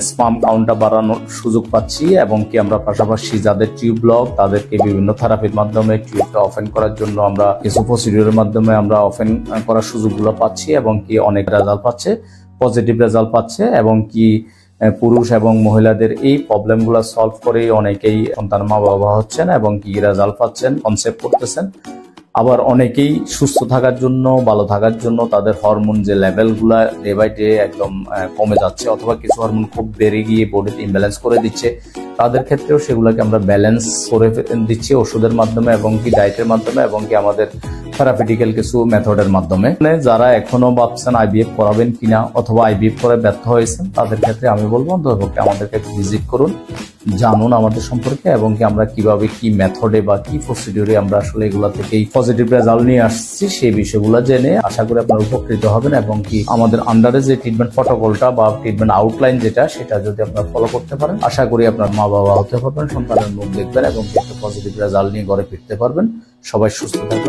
Sperm কাউন্টটা বাড়ানোর সুযোগ পাচ্ছি এবং কি আমরা পাশাপাশি যাদের টিউব ব্লক তাদেরকে বিভিন্ন থেরাপির মাধ্যমে টিউবটা ওপেন করার জন্য আমরা কিছু প্রসিডিউরের মাধ্যমে আমরা ওপেন করার সুযোগগুলো পাচ্ছি এবং কি অনেক রেজাল্ট পাচ্ছে, পজিটিভ রেজাল্ট পাচ্ছে এবং কি পুরুষ এবং মহিলাদের এই প্রবলেমগুলো সলভ করে অনেকেই সন্তান মা বাবা হচ্ছেন এবং কি রেজাল্ট পাচ্ছেন, কনসেপ্ট করতেছেন। আবার অনেকেই সুস্থ থাকার জন্য, ভালো থাকার জন্য তাদের হরমোন যে লেভেলগুলা ডে বাই ডে একদম কমে যাচ্ছে অথবা কিছু হরমোন খুব বেড়ে গিয়ে বডিতে ইমব্যালেন্স করে দিচ্ছে, তাদের ক্ষেত্রেও সেগুলোকে আমরা ব্যালেন্স করে দিচ্ছি ওষুধের মাধ্যমে এবং কি ডায়েটের মাধ্যমে এবং কি আমাদের থেরাপিটিক্যাল কিছু মেথডের মাধ্যমে। যারা এখনো ভাবছেন আইভিএফ করাবেন কিনা অথবা আইভিএফ করে ব্যর্থ হয়েছেন, তাদের ক্ষেত্রে আমি বলবো অন্ততপক্ষে আমাদেরকে ভিজিট করুন, জানুন আমাদের সম্পর্কে এবং কি আমরা কিভাবে কি মেথডে বা কি প্রসিডিউরে আমরা আসলে এগুলো থেকেই পজিটিভ রেজাল্ট নিয়ে আসছি সেই বিষয়গুলো জেনে আশা করি আপনারা উপকৃত হবেন এবং কি আমাদের আন্ডারে যে ট্রিটমেন্ট প্রটোকলটা বা ট্রিটমেন্ট আউটলাইন সেটা যদি আপনারা ফলো করতে পারেন, আশা করি আপনার মা বাবা হতে পারবেন, সন্তানের মুখ দেখবেন এবং একটা পজিটিভ রেজাল্ট নিয়ে ঘরে ফিরতে পারবেন। সবাই সুস্থ থাকবেন।